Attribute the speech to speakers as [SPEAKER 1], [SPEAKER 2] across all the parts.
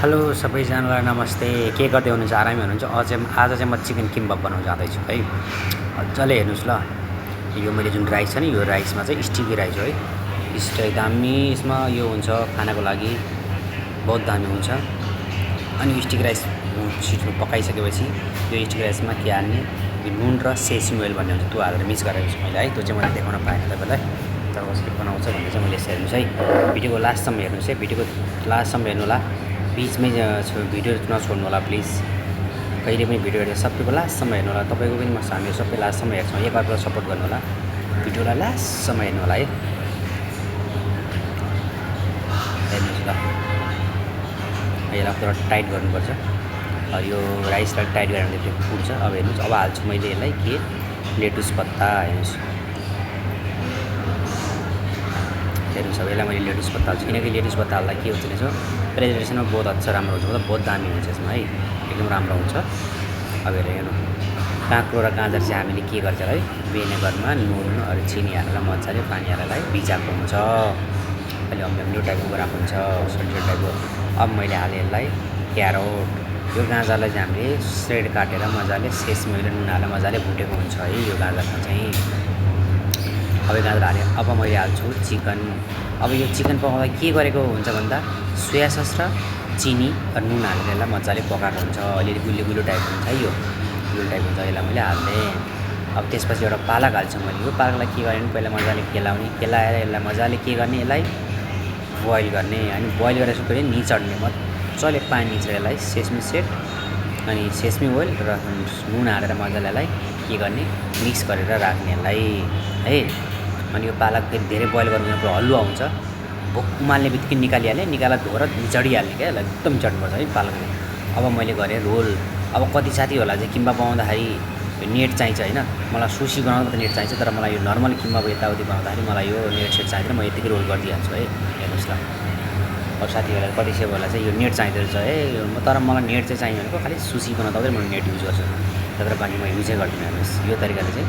[SPEAKER 1] Hello सबैजनालाई नमस्ते। के गर्दै हुनुहुन्छ? आरामै हुनुहुन्छ? आज चाहिँ म चिकन किम्बाब बनाउन जाँदैछु है। मजाले हेर्नुहोस् ल। यो मैले जुन राइस छ नि, यो राइसमा चाहिँ स्टिकी राइस हो है। दामी यसमा यो हुन्छ खानाको लागि बहुत दामी हुन्छ। अनि स्टिकी राइस छिटो पकाइसकेपछि यो स्टिकी राइसमा के हाल्ने, नुन र सेसिम ओइल भन्ने हुन्छ, त्यो हालेर मिक्स गरेको छु मैले है। त्यो चाहिँ मैले देखाउन पाएन तपाईँलाई, तर कसरी बनाउँछ भन्ने चाहिँ मैले हेर्नुहोस् है। भिडियोको लास्टसम्म हेर्नुहोस् है। भिडियोको लास्टसम्म हेर्नु होला, बिचमै भिडियो नछोड्नु होला प्लिज। कहिले पनि भिडियो हेरेर सबैको लास्टसम्म हेर्नु होला। तपाईँको पनि हामी सबै लास्टसम्म हेर्छौँ, एकअर्कालाई सपोर्ट गर्नु होला। भिडियोलाई लास्टसम्म हेर्नु होला है। हेर्नुहोस् ल, यसलाई पुरा टाइट गर्नुपर्छ। यो राइसलाई टाइट गरेर त्यो फुट्छ। अब हेर्नुहोस्, अब हाल्छु मैले यसलाई के, लेटुस पत्ता। हेर्नुहोस् अब यसलाई मैले लेटुस पत्ता हाल्छु, किनकि लेटुस पत्ता हाल्दा के हुन्छ भने प्रेजेन्टेसनमा बहुत अच्छा राम्रो हुन्छ, मतलब बहुत दामी हुन्छ यसमा है, एकदम राम्रो हुन्छ। अब हेर्नु, काँक्रो र गाजर चाहिँ हामीले के गर्छ है, भिनेगरमा नुन अरू चिनी हालेर मजाले पानी हालेर भिजाएको हुन्छ। अहिले अम्लो टाइपको गराएको हुन्छ, सन्चो टाइपको। अब मैले हालेँ यसलाई क्यारोट। यो गाजरलाई चाहिँ हामीले स्रेड काटेर मजाले सेसमी ओइल नुन हालेर मजाले भुटेको हुन्छ है यो गाजरमा चाहिँ। अब यो गाजर हालेँ। अब मैले हाल्छु चिकन। अब यो चिकन पकाउँदा के गरेको हुन्छ भन्दा सोया सस र चिनी र नुन हालेर यसलाई मजाले पकाएको हुन्छ। अलिअलि गुलियो गुलियो टाइप हुन्छ है, यो गुलियो टाइप हुन्छ। यसलाई मैले हाल्थेँ। अब त्यसपछि एउटा पालक हाल्छु मैले। यो पालकलाई के गर्ने, पहिला मजाले केलाउने, केलाएर यसलाई मजाले के गर्ने, यसलाई बोइल गर्ने। अनि बोइल गरेर फेरि निचड्ने, मजाले पानी निचेर यसलाई सेसमी सेड अनि सेसमी ओइल र नुन हालेर मजाले यसलाई के गर्ने, मिक्स गरेर राख्ने यसलाई है। अनि यो पालक फेरि धेरै बोइल गर्नु पर्छ, हलुवा हुन्छ। उमाल्ने बित्तिकै निकालिहालेँ, निकालेर धोएर निचडिहाल्ने क्या, यसलाई एकदम चढ्नुपर्छ है पालकले। अब मैले गरेँ रोल। अब कति साथीहरूलाई चाहिँ किम्बा बनाउँदाखेरि नेट चाहिन्छ होइन, मलाई सुसी बनाउँदा त नेट चाहिन्छ, तर मलाई यो नर्मल किम्बा यताउति बनाउँदाखेरि मलाई यो नेट सेट चाहिँदैन, म यतिकै रोल गरिदिइहाल्छु है। हेर्नुहोस् ल, अब साथीहरूलाई कति सेवाहरूलाई चाहिँ यो नेट चाहिँदो रहेछ है, तर मलाई नेट चाहिँ चाहियो भनेको खालि सुसी बनाउँदा पनि मैले नेट युज गर्छु, तर बाँकी म युजै गर्दिनँ। हेर्नुहोस् यो तरिकाले चाहिँ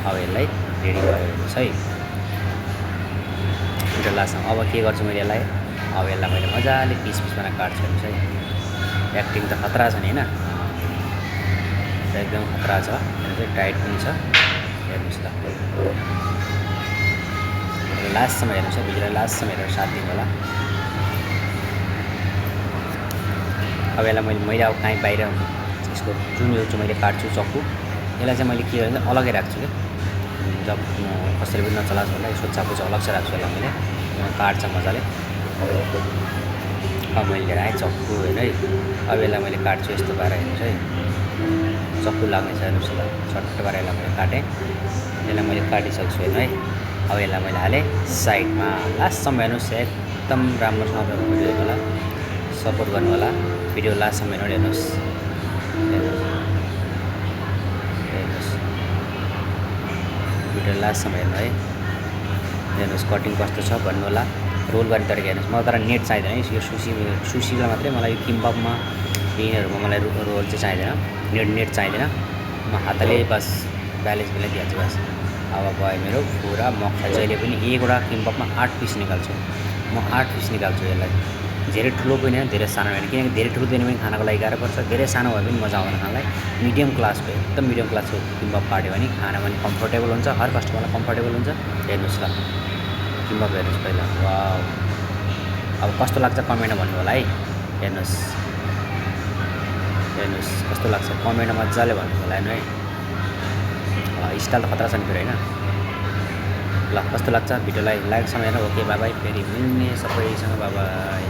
[SPEAKER 1] अब यसलाई रेडी गरेर हेर्नुहोस् है। त्यो लास्टमा अब के गर्छु मैले यसलाई, अब यसलाई मैले मजाले पिस पिस बनाएर काट्छु। हेर्नुहोस् है, एक्टिङ त खतरा छ नि होइन, एकदम खतरा छ। हेर्नुहोस् है, टाइट पनि छ। हेर्नुहोस् ल, लास्टसम्म हेर्नुहोस् है, भिडियोलाई लास्टसम्म हेरेर साथ दिनु होला। अब यसलाई मैले अब काहीँ बाहिर यसको जुन यो चाहिँ मैले काट्छु चक्कु, यसलाई चाहिँ मैले के गर्छु अलग्गै राख्छु क्या, जब कसैले पनि नचलाओस् होला। यसको चाकु चाहिँ अलग चाहिँ राख्छु यसलाई मैले, काट्छ मजाले। अब मैले लिएर आएँ चक्कु होइन है। अब यसलाई मैले काट्छु यस्तो पाएर। हेर्नुहोस् है, चक्कु लाग्ने छ। हेर्नुहोस् ल, छट्ट पाएर यसलाई मैले काटेँ। यसलाई मैले काटिसक्छु हेर्नु है। अब यसलाई मैले हालेँ साइडमा। लास्टसम्म हेर्नुहोस्, एकदम राम्रोसँग भिडियो हेर्नु होला, सपोर्ट गर्नु होला। भिडियो लास्टसम्म हेर्नु, हेर्नुहोस् हेर्नुहोस् भिडियो लास्टसम्म हेर्नु है। हेर्नुहोस् कटिङ कस्तो छ भन्नु होला, रोल गर्ने तरिका हेर्नुहोस्। मलाई तर नेट चाहिँदैन है, यो सुसीलाई मात्रै मलाई यो किम्बाबमा यिनीहरूमा मलाई रोल चाहिँ चाहिँदैन, नेट चाहिँदैन। म हातले बस ब्यालेन्स मिलाइदिइहाल्छु बस। अब भयो मेरो पुरा मक्खा। जहिले पनि एकवटा किम्बाबमा 8 पिस निकाल्छु म, 8 पिस निकाल्छु यसलाई। धेरै ठुलो पनि होइन, धेरै सानो होइन, किनकि धेरै ठुलो दिने पनि खानाको लागि गाह्रो पर्छ, धेरै सानो भए पनि मजा आउँदैन खानलाई। मिडियम क्लासको, एकदम मिडियम क्लासको किम्बाब काट्यो भने खाना पनि कम्फोर्टेबल हुन्छ, हर कस्टमरलाई कम्फोर्टेबल हुन्छ। हेर्नुहोस् ल किम्बाब हेर्नुहोस् पहिला, वाउ। अब कस्तो लाग्छ कमेन्टमा भन्नु होला है। हेर्नुहोस् हेर्नुहोस् कस्तो लाग्छ कमेन्टमा मजाले भन्नु होला हेर्नु है। स्टाइल त खतरा छ नि फेरि होइन। ल कस्तो लाग्छ भिडियोलाई लाइकसँग हेर्नु। ओके बाई बाई, फेरि मिल्ने सबैसँग बाई बाई।